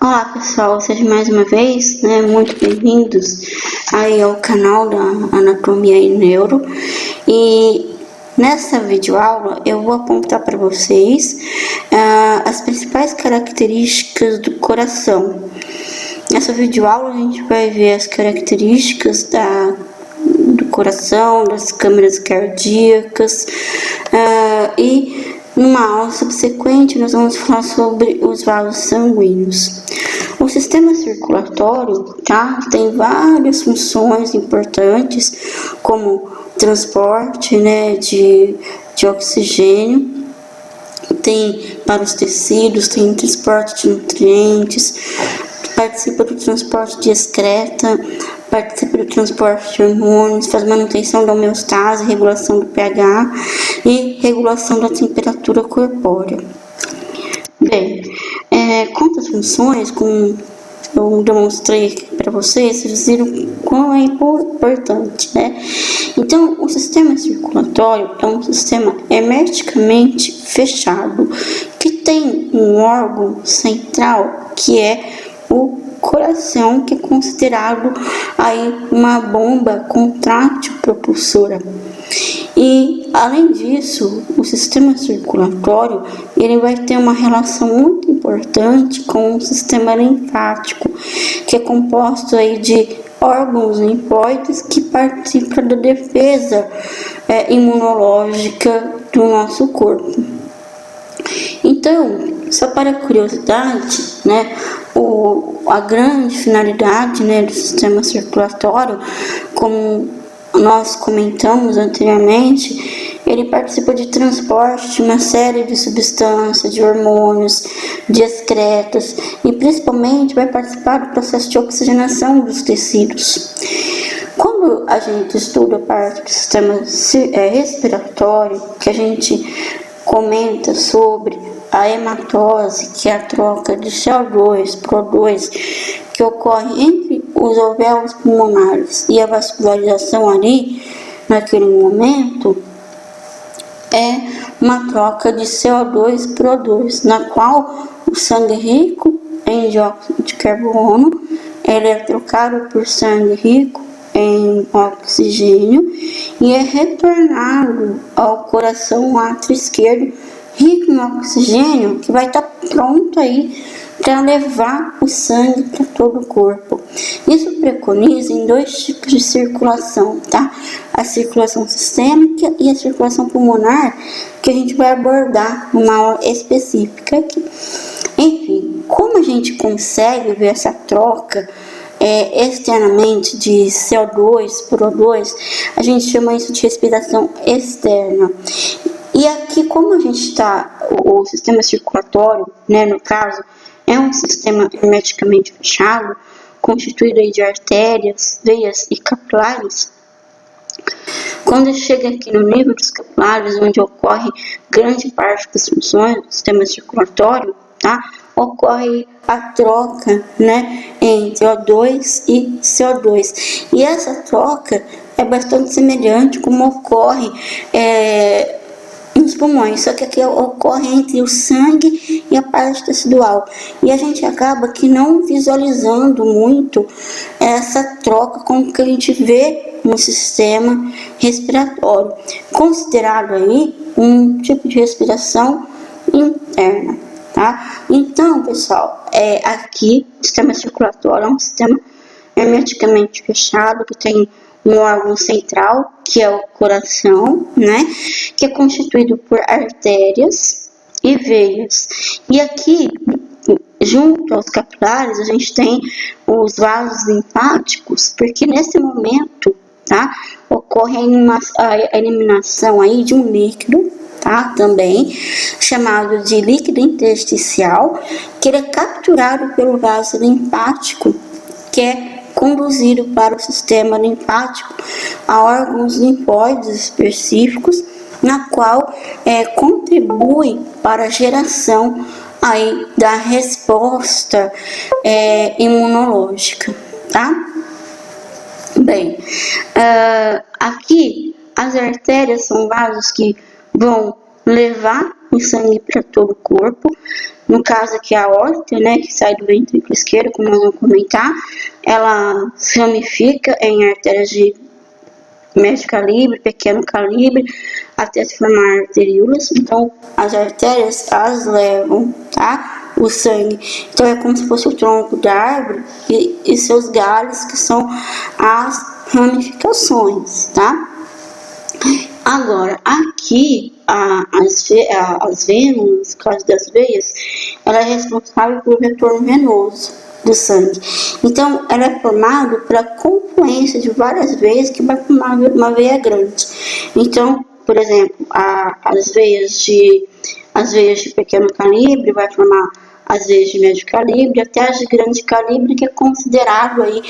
Olá pessoal, sejam mais uma vez, muito bem-vindos aí ao canal da Anatomia e Neuro. E nessa videoaula eu vou apontar para vocês as principais características do coração. Nessa videoaula a gente vai ver as características do coração, das câmaras cardíacas e numa aula subsequente nós vamos falar sobre os vasos sanguíneos. O sistema circulatório tem várias funções importantes, como transporte de oxigênio, tem para os tecidos, tem transporte de nutrientes, participa do transporte de excreta, participa do transporte de hormônios, faz manutenção da homeostase, regulação do pH e regulação da temperatura corpórea. Bem, quanto às funções, como eu demonstrei aqui para vocês viram quão é importante, Então, o sistema circulatório é um sistema hermeticamente fechado, que tem um órgão central, que é o coração, que é considerado aí uma bomba contrátil propulsora. E além disso, o sistema circulatório ele vai ter uma relação muito importante com o sistema linfático, que é composto aí de órgãos linfóides que participam da defesa imunológica do nosso corpo. Então, só para curiosidade, a grande finalidade do sistema circulatório, como nós comentamos anteriormente, ele participa de transporte de uma série de substâncias, de hormônios, de excretas e principalmente vai participar do processo de oxigenação dos tecidos. Quando a gente estuda a parte do sistema respiratório, que a gente comenta sobre a hematose, que é a troca de CO2 por O2 que ocorre entre os alvéolos pulmonares e a vascularização ali, naquele momento, é uma troca de CO2 por O2, na qual o sangue rico em dióxido de carbono ele é trocado por sangue rico em oxigênio e é retornado ao coração átrio esquerdo rico em oxigênio, que vai estar pronto aí para levar o sangue para todo o corpo. Isso preconiza em dois tipos de circulação, A circulação sistêmica e a circulação pulmonar, que a gente vai abordar numa aula específica aqui. Enfim, como a gente consegue ver essa troca externamente de CO2 por O2, a gente chama isso de respiração externa. E aqui, como a gente o sistema circulatório, no caso, é um sistema hermeticamente fechado, constituído aí de artérias, veias e capilares. Quando chega aqui no nível dos capilares, onde ocorre grande parte das funções do sistema circulatório, ocorre a troca, entre O2 e CO2. E essa troca é bastante semelhante como ocorre nos pulmões, só que aqui ocorre entre o sangue e a parte tecidual. E a gente acaba que não visualizando muito essa troca como que a gente vê no sistema respiratório, considerado aí um tipo de respiração interna, Então, pessoal, aqui o sistema circulatório é um sistema hermeticamente fechado, que tem um órgão central, que é o coração, que é constituído por artérias e veias. E aqui, junto aos capilares, a gente tem os vasos linfáticos, porque nesse momento, ocorre a eliminação aí de um líquido, também chamado de líquido intersticial, que ele é capturado pelo vaso linfático, que é conduzido para o sistema linfático a órgãos linfóides específicos, na qual contribui para a geração aí da resposta imunológica, Bem, aqui as artérias são vasos que vão levar o sangue para todo o corpo, No caso aqui a aorta, né, que sai do ventrículo esquerdo, como nós vamos comentar, ela se ramifica em artérias de médio calibre, pequeno calibre, até se formar arteríolas. Então, as artérias, elas levam, tá, o sangue. Então, é como se fosse o tronco da árvore e seus galhos, que são as ramificações, tá? Agora, aqui, as venas, no caso das veias, ela é responsável pelo retorno venoso do sangue. Então, ela é formada pela confluência de várias veias que vai formar uma veia grande. Então, por exemplo, as veias de pequeno calibre vai formar as veias de médio calibre, até as de grande calibre, que é considerado aí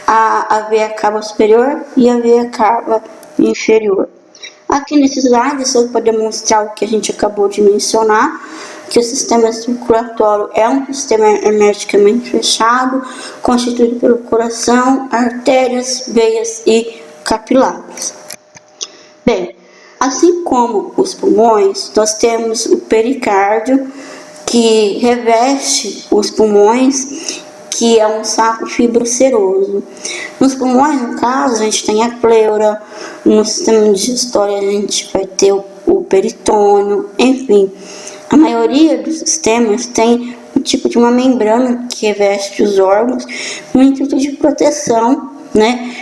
a veia cava superior e a veia cava inferior. Aqui nesse slide, só para demonstrar o que a gente acabou de mencionar, que o sistema circulatório é um sistema hermeticamente fechado, constituído pelo coração, artérias, veias e capilares. Bem, assim como os pulmões, nós temos o pericárdio, que reveste os pulmões, que é um saco fibroceroso. Nos pulmões, no caso, a gente tem a pleura, no sistema digestório a gente vai ter o peritônio, enfim. A maioria dos sistemas tem um tipo de uma membrana que reveste os órgãos no intuito de proteção, né,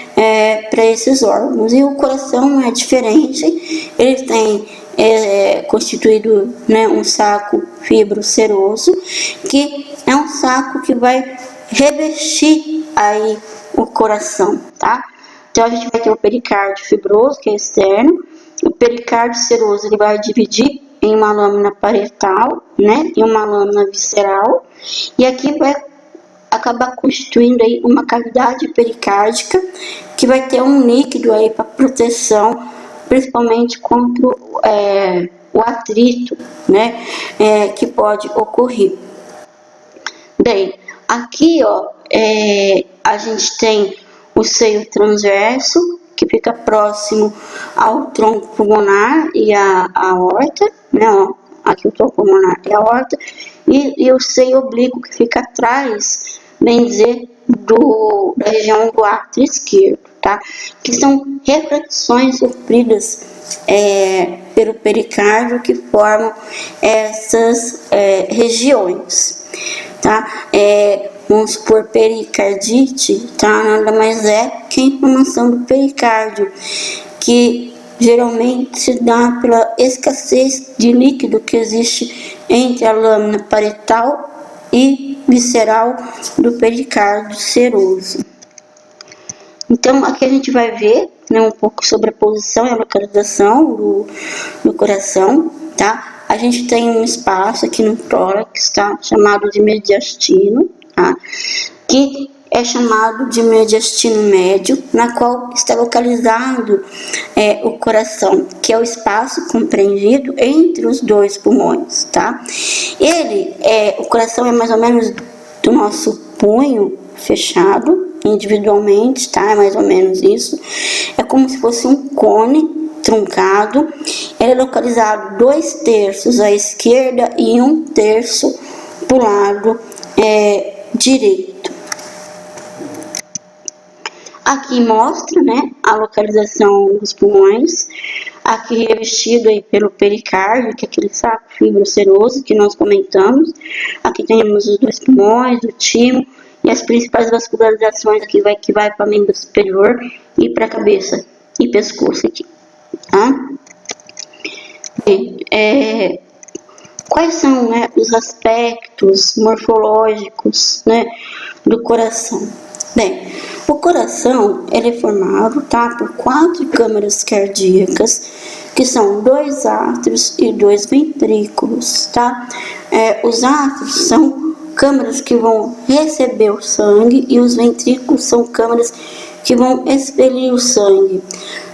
para esses órgãos. E o coração é diferente, ele tem constituído, né, um saco fibroceroso, que é um saco que vai revestir aí o coração, tá? Então a gente vai ter o pericárdio fibroso, que é externo. O pericárdio seroso, ele vai dividir em uma lâmina parietal, né, e uma lâmina visceral, e aqui vai acabar constituindo aí uma cavidade pericárdica, que vai ter um líquido aí para proteção, principalmente contra o atrito, né, que pode ocorrer. Bem, aqui, ó, a gente tem o seio transverso, que fica próximo ao tronco pulmonar e a aorta, né, ó, aqui o tronco pulmonar e a aorta, e o seio oblíquo, que fica atrás, bem dizer, da região do átrio esquerdo, tá? Que são reflexões sofridas pelo pericárdio, que formam essas regiões, tá? Vamos supor, pericardite, tá? Nada mais é que a inflamação do pericárdio, que geralmente se dá pela escassez de líquido que existe entre a lâmina parietal e visceral do pericárdio seroso. Então, aqui a gente vai ver, né, um pouco sobre a posição e a localização do coração, tá? A gente tem um espaço aqui no tórax, tá? Chamado de mediastino, tá? Que é chamado de mediastino médio, na qual está localizado o coração, que é o espaço compreendido entre os dois pulmões, tá? O coração é mais ou menos do nosso punho fechado, individualmente, tá? É mais ou menos isso. É como se fosse um cone truncado. Ele é localizado 2/3 à esquerda e 1/3 para o lado direito. Aqui mostra, né, a localização dos pulmões, aqui revestido aí pelo pericárdio, que é aquele saco fibroceroso que nós comentamos. Aqui temos os dois pulmões, o timo e as principais vascularizações aqui que vai para membro superior e para a cabeça e pescoço aqui, tá? Bem, quais são, né, os aspectos morfológicos, né, do coração? Bem, o coração, ele é formado, tá, por 4 câmaras cardíacas, que são 2 átrios e 2 ventrículos, tá? Os átrios são câmaras que vão receber o sangue e os ventrículos são câmaras que vão expelir o sangue.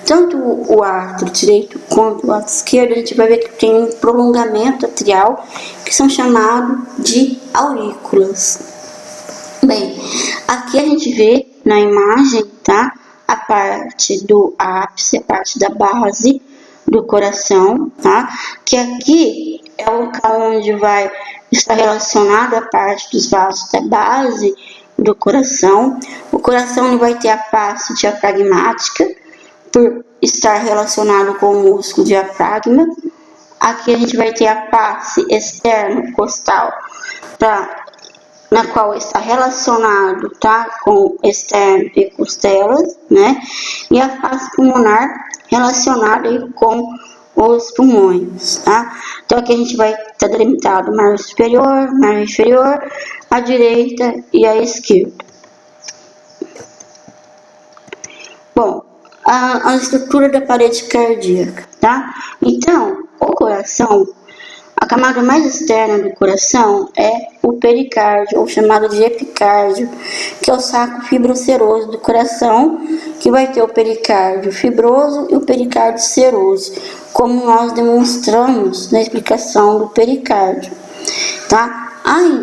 Tanto o átrio direito quanto o átrio esquerdo, a gente vai ver que tem um prolongamento atrial, que são chamados de aurículas. Bem, aqui a gente vê na imagem, tá, a parte do ápice, a parte da base do coração, tá, que aqui é o local onde vai está relacionado à parte dos vasos da base do coração. O coração ele vai ter a face diafragmática, por estar relacionado com o músculo diafragma. Aqui a gente vai ter a face externa costal, na qual está relacionado, tá, com externo e costelas, né? E a face pulmonar relacionada com os pulmões, tá? Então aqui a gente vai estar delimitado margem superior, margem inferior, a direita e a esquerda. Bom, a estrutura da parede cardíaca, tá? Então, o coração, a camada mais externa do coração é o pericárdio, ou chamado de epicárdio, que é o saco fibroceroso do coração, que vai ter o pericárdio fibroso e o pericárdio seroso, como nós demonstramos na explicação do pericárdio, tá?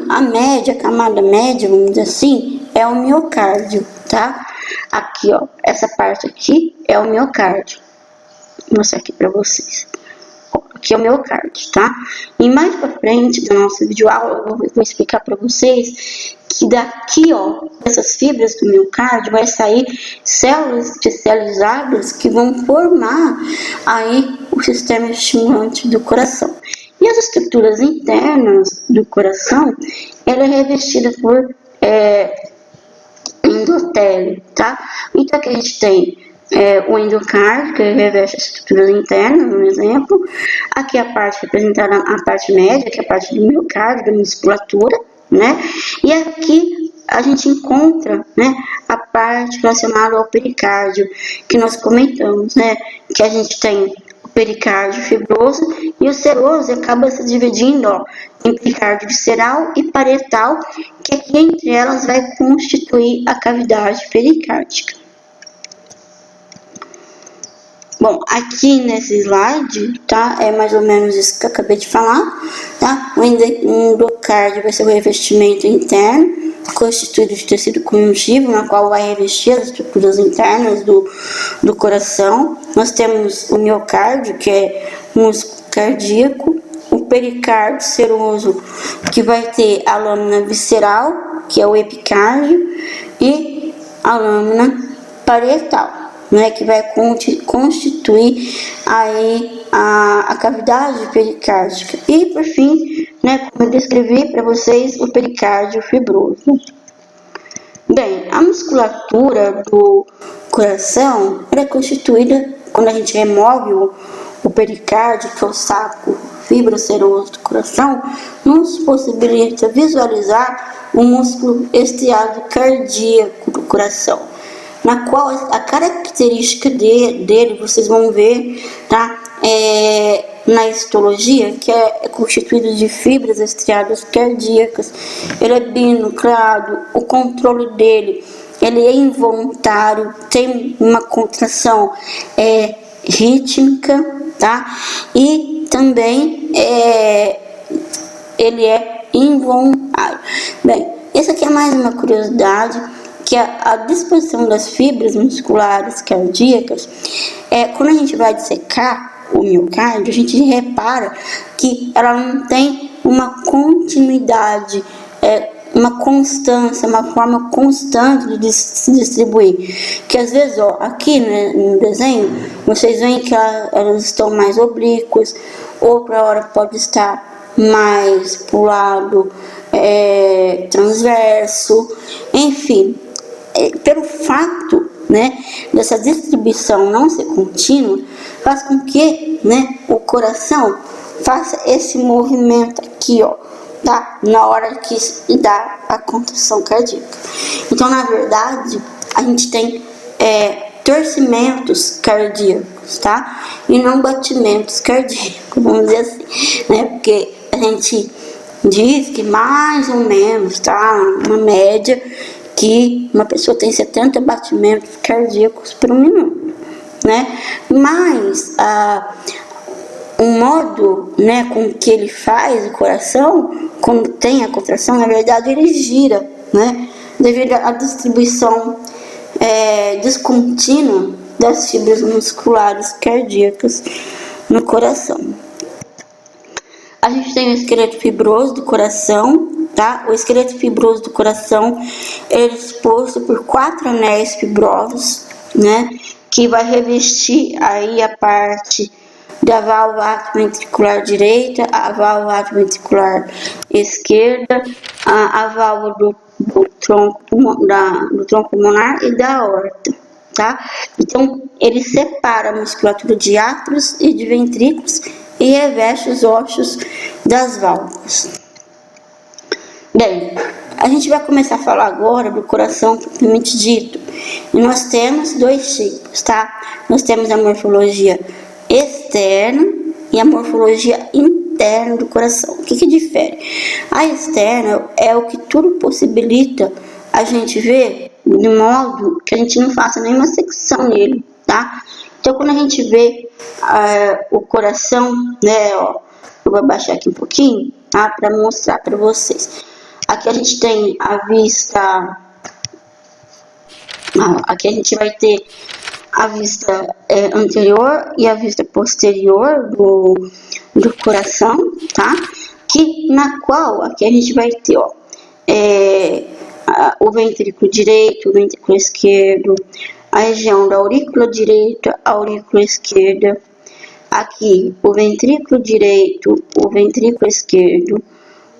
A média, a camada média, vamos dizer assim, é o miocárdio, tá? Aqui, ó, essa parte aqui é o miocárdio. Vou mostrar aqui para vocês. Aqui é o miocárdio, tá? E mais para frente da nossa videoaula, eu vou explicar para vocês que daqui, ó, essas fibras do miocárdio vai sair células especializadas que vão formar aí o sistema estimulante do coração. E as estruturas internas do coração, ela é revestida por endotélio, tá? Então aqui a gente tem o endocárdio, que reveste as estruturas internas, um exemplo. Aqui a parte representada, a parte média, que é a parte do miocárdio, da musculatura, né? E aqui a gente encontra, né, a parte relacionada ao pericárdio, que nós comentamos, né? Que a gente tem o pericárdio fibroso e o seroso acaba se dividindo, ó, em pericárdio visceral e parietal, que aqui entre elas vai constituir a cavidade pericárdica. Bom, aqui nesse slide, tá, é mais ou menos isso que eu acabei de falar, tá? O endocárdio vai ser o revestimento interno, constituído de tecido conjuntivo, na qual vai revestir as estruturas internas do coração. Nós temos o miocárdio, que é músculo cardíaco, o pericárdio seroso, que vai ter a lâmina visceral, que é o epicárdio, e a lâmina parietal, né, que vai constituir aí a cavidade pericárdica. E por fim, né, como eu descrevi para vocês, o pericárdio fibroso. Bem, a musculatura do coração é constituída, quando a gente remove o pericárdio, que é o saco fibroceroso do coração, nos possibilita visualizar o músculo estriado cardíaco do coração, na qual a característica dele vocês vão ver, tá? Na histologia, que é constituído de fibras estriadas cardíacas. Ele é binucleado, o controle dele, ele é involuntário, tem uma contração rítmica, tá? E também ele é involuntário. Bem, essa aqui é mais uma curiosidade, que a disposição das fibras musculares cardíacas, quando a gente vai dissecar o miocárdio, a gente repara que ela não tem uma continuidade, uma constância, uma forma constante de se distribuir. Que às vezes, ó, aqui, né, no desenho, vocês veem que elas estão mais oblíquas, outra hora pode estar mais para o lado transverso, enfim. Pelo fato, né, dessa distribuição não ser contínua, faz com que, né, o coração faça esse movimento aqui, ó, tá? Na hora que dá a contração cardíaca. Então, na verdade, a gente tem torcimentos cardíacos, tá? E não batimentos cardíacos, vamos dizer assim, né? Porque a gente diz que mais ou menos, tá? Uma média, que uma pessoa tem 70 batimentos cardíacos por minuto, né? Mas o modo, né, com que ele faz o coração, quando tem a contração, na verdade ele gira, né? Devido à distribuição descontínua das fibras musculares cardíacas no coração. A gente tem o esqueleto fibroso do coração, tá? O esqueleto fibroso do coração é exposto por 4 anéis fibrosos, né? Que vai revestir aí a parte da válvula atrioventricular direita, a válvula atrioventricular esquerda, a válvula do tronco pulmonar e da aorta, tá? Então, ele separa a musculatura de átrios e de ventrículos e reveste os ossos das válvulas. Bem, a gente vai começar a falar agora do coração propriamente dito. E nós temos 2 tipos, tá? Nós temos a morfologia externa e a morfologia interna do coração. O que difere? A externa é o que tudo possibilita a gente ver de modo que a gente não faça nenhuma secção nele, tá? Então, quando a gente vê o coração, né, ó, eu vou abaixar aqui um pouquinho, tá? Para mostrar para vocês. Aqui a gente tem a vista, aqui a gente vai ter a vista anterior e a vista posterior do coração, tá? Na qual aqui a gente vai ter, ó, o ventrículo direito, o ventrículo esquerdo, a região da aurícula direita, a aurícula esquerda, aqui o ventrículo direito, o ventrículo esquerdo,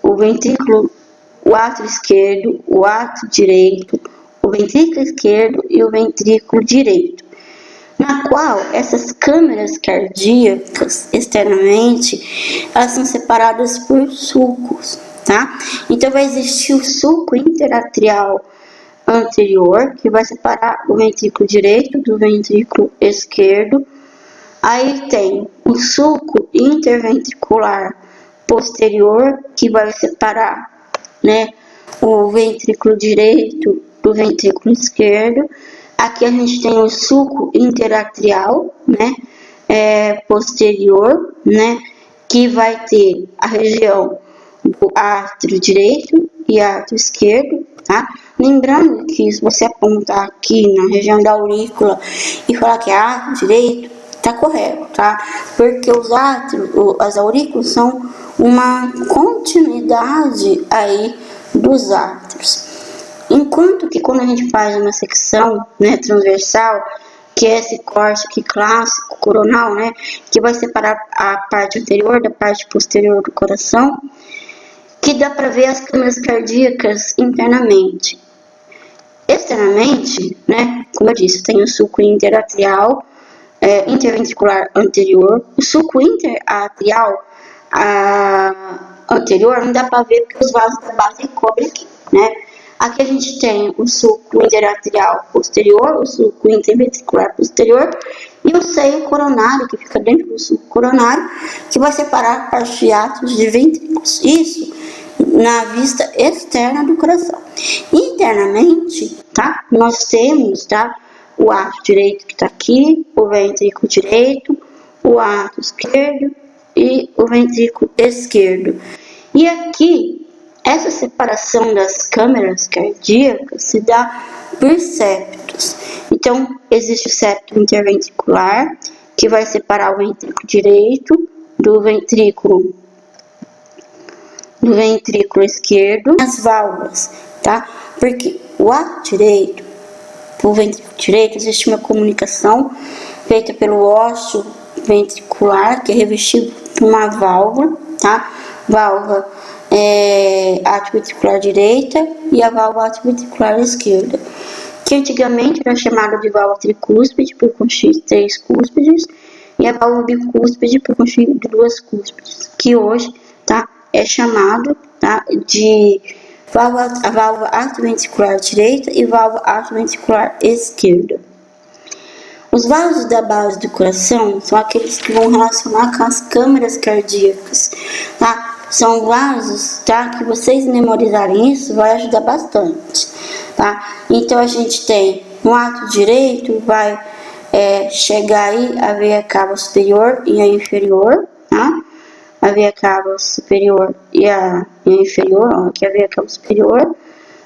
o átrio esquerdo, o átrio direito, o ventrículo esquerdo e o ventrículo direito, na qual essas câmeras cardíacas externamente, elas são separadas por sulcos, tá? Então vai existir o sulco interatrial anterior, que vai separar o ventrículo direito do ventrículo esquerdo. Aí tem o sulco interventricular posterior, que vai separar, né, o ventrículo direito do ventrículo esquerdo. Aqui a gente tem o sulco interatrial, né, posterior, né, que vai ter a região do átrio direito e átrio esquerdo, tá? Lembrando que se você apontar aqui na região da aurícula e falar que é átrio direito, tá correto, tá? Porque os átrios, as aurículas são uma continuidade aí dos átrios. Enquanto que quando a gente faz uma secção, né, transversal, que é esse corte aqui clássico, coronal, né, que vai separar a parte anterior da parte posterior do coração, que dá para ver as câmeras cardíacas internamente. Externamente, né, como eu disse, tem o sulco interatrial, interventricular anterior, o sulco interatrial anterior não dá para ver porque os vasos da base cobrem aqui, né? Aqui a gente tem o sulco interatrial posterior, o sulco interventricular posterior e o seio coronário, que fica dentro do sulco coronário, que vai separar partes de átrios de ventrículos. Isso na vista externa do coração. Internamente, tá? Nós temos, tá? O átrio direito que está aqui, o ventrículo direito, o átrio esquerdo e o ventrículo esquerdo. E aqui, essa separação das câmeras cardíacas se dá por septos. Então, existe o septo interventricular, que vai separar o ventrículo direito do ventrículo esquerdo, as válvulas, tá? Porque o átrio direito, o ventrículo direito, existe uma comunicação feita pelo ósseo ventricular, que é revestido por uma válvula, tá? Válvula atrioventricular direita e a válvula atrioventricular esquerda, que antigamente era chamada de válvula tricúspide por constituir de 3 cúspides e a válvula bicúspide por constituir de 2 cúspides, que hoje, tá, é chamado, tá, de a válvula atrioventricular direita e válvula atrioventricular esquerda. Os vasos da base do coração são aqueles que vão relacionar com as câmeras cardíacas, tá? São vasos, tá? Que vocês memorizarem isso vai ajudar bastante, tá? Então a gente tem no átrio direito vai chegar aí a veia cava superior e a inferior, tá? A veia cava superior e a inferior, ó, aqui a veia cava superior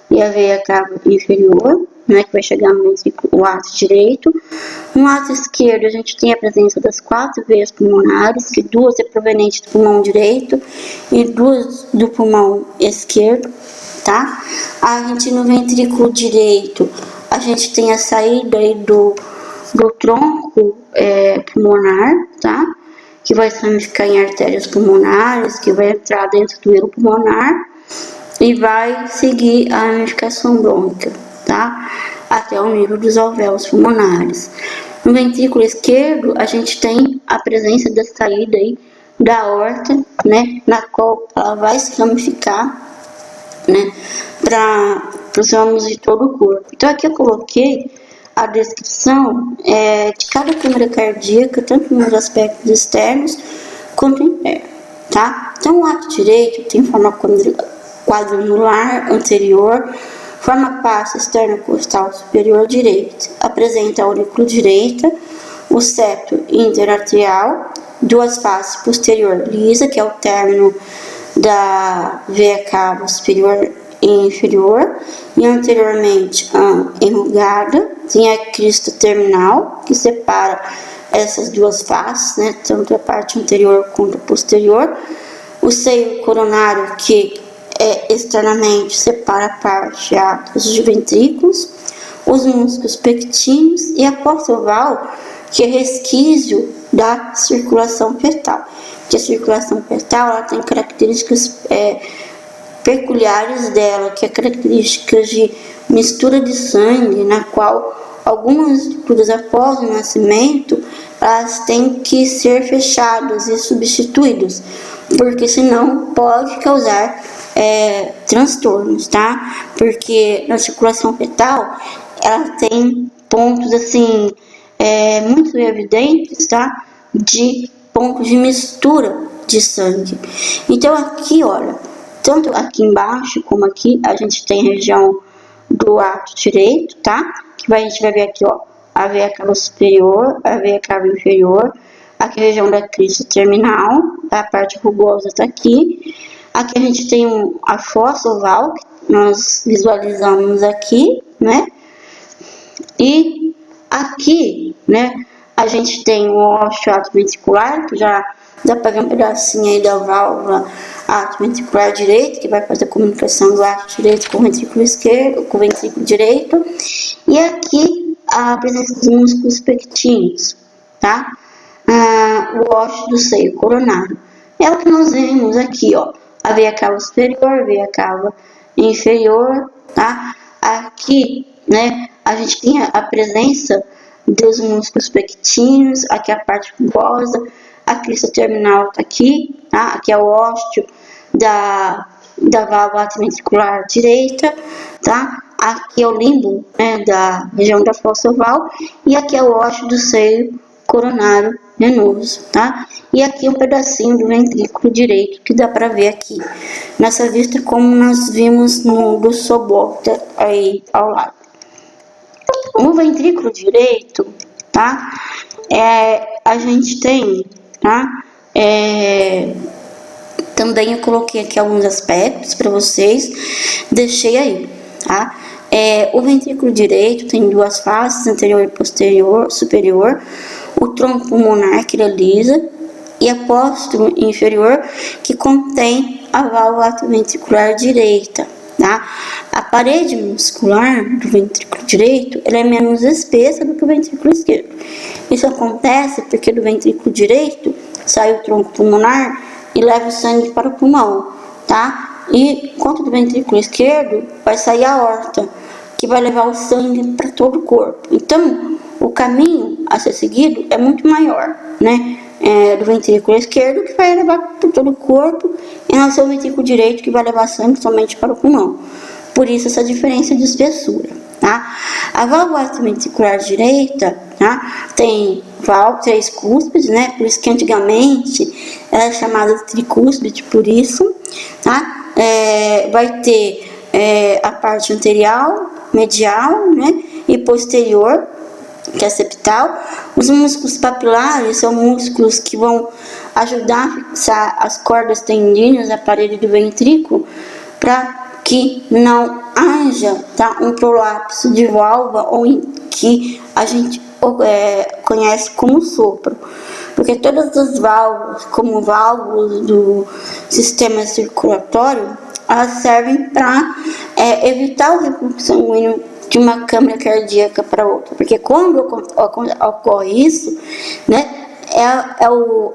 e a veia cava inferior, né, que vai chegar no ventrículo, o ato direito. No ato esquerdo, a gente tem a presença das 4 veias pulmonares, que 2 é proveniente do pulmão direito e 2 do pulmão esquerdo, tá? A gente, no ventrículo direito, a gente tem a saída aí do tronco pulmonar, tá? Que vai se ramificar em artérias pulmonares, que vai entrar dentro do hilo pulmonar e vai seguir a ramificação brônquica, tá? Até o nível dos alvéolos pulmonares. No ventrículo esquerdo, a gente tem a presença da saída aí da aorta, né? Na qual ela vai se ramificar, né? Para os ramos de todo o corpo. Então aqui eu coloquei a descrição de cada câmara cardíaca, tanto nos aspectos externos quanto internos, tá? Então o ato direito tem forma quadrangular anterior, forma passa externa costal superior direita, apresenta a aurícula direita, o septo interarterial, 2 faces posterior lisa, que é o término da veia cava superior e inferior, e anteriormente enrugada, tem a crista terminal, que separa essas 2 faces, né, tanto a parte anterior quanto a posterior, o seio coronário, que externamente separa a parte dos ventrículos, os músculos pectíneos e a porta oval, que é resquício da circulação fetal. Que a circulação fetal ela tem características peculiares dela, que é características de mistura de sangue, na qual algumas estruturas após o nascimento elas têm que ser fechadas e substituídas, porque senão pode causar transtornos, tá? Porque na circulação fetal ela tem pontos assim muito evidentes, tá? De pontos de mistura de sangue. Então aqui, olha, tanto aqui embaixo como aqui a gente tem a região do ato direito, tá? Que a gente vai ver aqui, ó, a veia cava superior, a veia cava inferior, aqui a região da crista terminal, a parte rugosa tá aqui. Aqui a gente tem a fossa oval, que nós visualizamos aqui, né? E aqui, né, a gente tem o ósseo ato ventricular, que já dá para ver um pedacinho aí da válvula ato ventricular direito, que vai fazer a comunicação do ato direito com o ventrículo esquerdo, com o ventrículo direito. E aqui a presença dos músculos pectíneos, tá? O ósseo do seio coronário. É o que nós vemos aqui, ó. A veia cava superior, a veia cava inferior, tá? Aqui, né, a gente tem a presença dos músculos pectíneos, aqui a parte rugosa, a crista terminal tá aqui, tá? Aqui é o ósseo da válvula ventricular direita, tá? Aqui é o limbo, né, da região da fossa oval, e aqui é o ósseo do seio coronário venoso, tá? E aqui um pedacinho do ventrículo direito, que dá para ver aqui nessa vista, como nós vimos no do sobota aí ao lado. No ventrículo direito, tá? A gente tem, tá? Também eu coloquei aqui alguns aspectos para vocês, deixei aí, tá? O ventrículo direito tem 2 faces, anterior e posterior, superior, o tronco pulmonar, que ele é lisa, e apóstolo inferior, que contém a válvula ventricular direita, tá? A parede muscular do ventrículo direito ela é menos espessa do que o ventrículo esquerdo. Isso acontece porque do ventrículo direito sai o tronco pulmonar e leva o sangue para o pulmão, tá? E quanto do ventrículo esquerdo vai sair a aorta, que vai levar o sangue para todo o corpo. Então, o caminho a ser seguido é muito maior, né? Do ventrículo esquerdo, que vai levar por todo o corpo, e não ser o ventrículo direito, que vai levar sangue somente para o pulmão. Por isso essa diferença de espessura, tá? A válvula ventricular direita, tá? Tem 3 cúspides, né? Por isso que antigamente ela é chamada de tricúspide, por isso, tá? Vai ter a parte anterior, medial, né? E posterior, que é septal. Os músculos papilares são músculos que vão ajudar a fixar as cordas tendíneas da parede do ventrículo, para que não haja, tá, um prolapso de válvula, ou que a gente conhece como sopro. Porque todas as válvulas, como válvulas do sistema circulatório, elas servem para evitar o refluxo sanguíneo de uma câmara cardíaca para outra. Porque quando ocorre isso, né,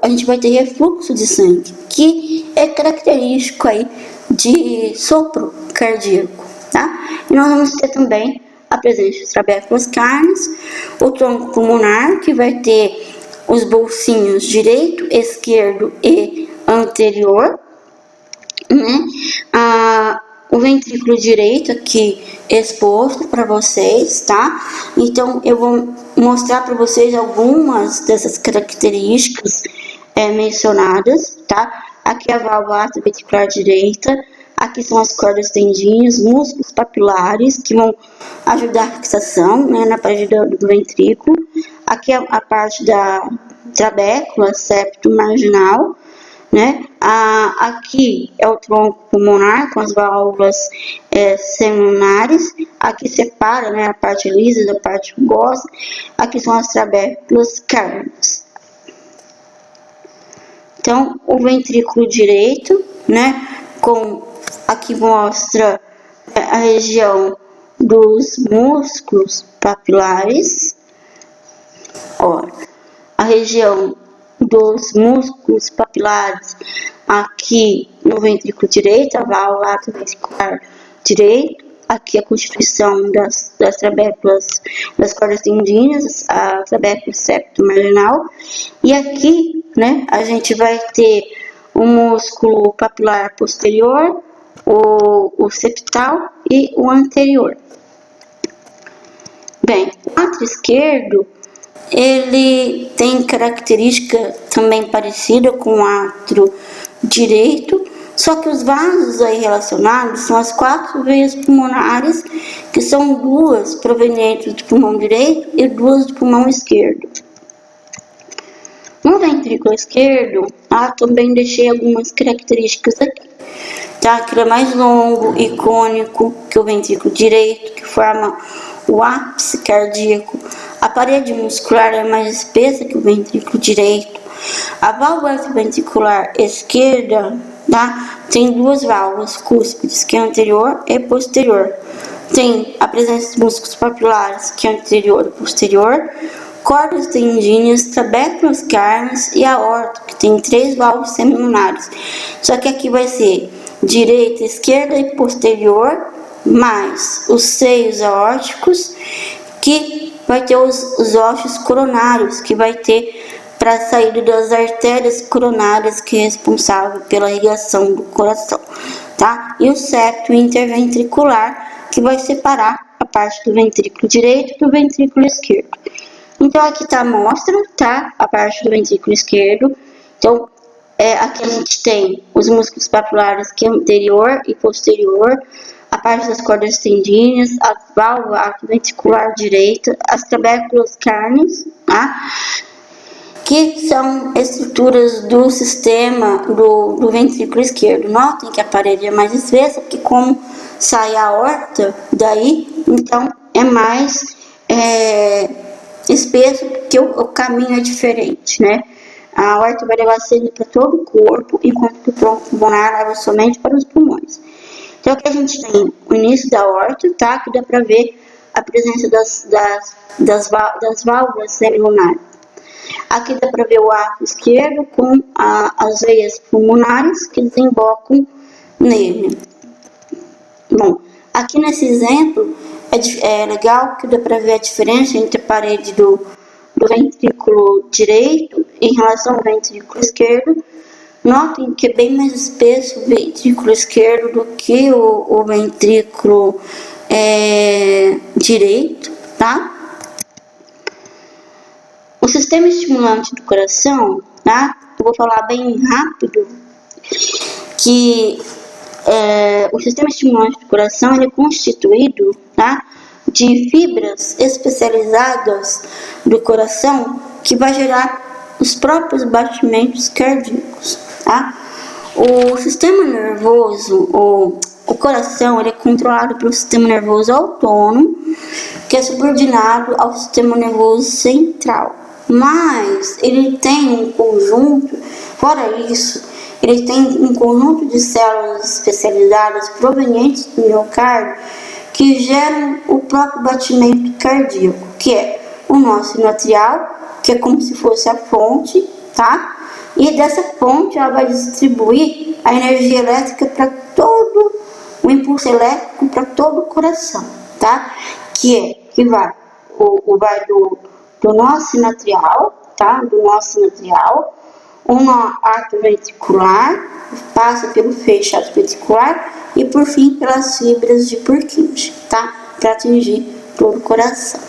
a gente vai ter refluxo de sangue, que é característico aí de sopro cardíaco, tá? E nós vamos ter também a presença de trabéculas carnes, o tronco pulmonar, que vai ter os bolsinhos direito, esquerdo e anterior, né? O ventrículo direito aqui exposto para vocês, tá? Então eu vou mostrar para vocês algumas dessas características mencionadas, tá? Aqui a válvula ventricular direita, aqui são as cordas tendinhas, músculos papilares que vão ajudar a fixação, né, na parede do ventrículo. Aqui a parte da trabécula, septo marginal, né? Aqui é o tronco pulmonar com as válvulas seminares. Aqui separa, né, a parte lisa da parte rugosa. Aqui são as trabéculas carnes. Então, o ventrículo direito, né, aqui mostra a região dos músculos papilares, ó, a região dos músculos papilares aqui no ventrículo direito, a válvula ventricular direito, aqui a constituição das trabéculas, das cordas tendinhas, a trabécula septo marginal, e aqui, né, a gente vai ter o músculo papilar posterior, o septal e o anterior. Bem, o átrio esquerdo, ele tem característica também parecida com o átrio direito, só que os vasos aí relacionados são as 4 veias pulmonares, que são 2 provenientes do pulmão direito e 2 do pulmão esquerdo. No ventrículo esquerdo, também deixei algumas características aqui, tá? Que ele é mais longo e cônico que o ventrículo direito, que forma o ápice cardíaco. A parede muscular é mais espessa que o ventrículo direito. A válvula ventricular esquerda, tá, tem 2 válvulas cúspides, que é anterior e posterior. Tem a presença de músculos papilares, que é anterior e posterior, cordas tendinhas, trabéculas carnes e aorta, que tem 3 válvulas seminares. Só que aqui vai ser direita, esquerda e posterior, mais os seios aórticos, que vai ter os ossos coronários, que vai ter para a saída das artérias coronárias, que é responsável pela irrigação do coração, tá? E o septo interventricular, que vai separar a parte do ventrículo direito do ventrículo esquerdo. Então aqui está a amostra, tá? A parte do ventrículo esquerdo. Então aqui a gente tem os músculos papilares, que é anterior e posterior, a parte das cordas tendinhas, a válvula ventricular direita, as trabéculas carnes, tá? Que são estruturas do sistema do ventrículo esquerdo. Notem que a parede é mais espessa, porque como sai a aorta daí, então é mais espesso, porque o caminho é diferente, né? A aorta vai levar sangue para todo o corpo, enquanto que o tronco pulmonar leva somente para os pulmões. Então aqui a gente tem o início da aorta, tá? Que dá para ver a presença das válvulas cerebrais. Aqui dá para ver o átrio esquerdo com as veias pulmonares que desembocam nele. Bom, aqui nesse exemplo é legal que dá para ver a diferença entre a parede do ventrículo direito em relação ao ventrículo esquerdo. Notem que é bem mais espesso o ventrículo esquerdo do que o ventrículo direito, tá? O sistema estimulante do coração, tá? Eu vou falar bem rápido que o sistema estimulante do coração ele é constituído, tá, de fibras especializadas do coração que vai gerar os próprios batimentos cardíacos, tá? O sistema nervoso, ou o coração ele é controlado pelo sistema nervoso autônomo, que é subordinado ao sistema nervoso central. Mas ele tem um conjunto, fora isso, ele tem um conjunto de células especializadas provenientes do miocárdio que geram o próprio batimento cardíaco, que é o nó sinoatrial, que é como se fosse a fonte, tá? E dessa fonte ela vai distribuir a energia elétrica para todo o impulso elétrico para todo o coração, tá? Que vai do nó sinoatrial, tá? Do nó sinoatrial, o nó atrioventricular, passa pelo feixe atrioventricular e por fim pelas fibras de Purkinje, tá? Para atingir todo o coração.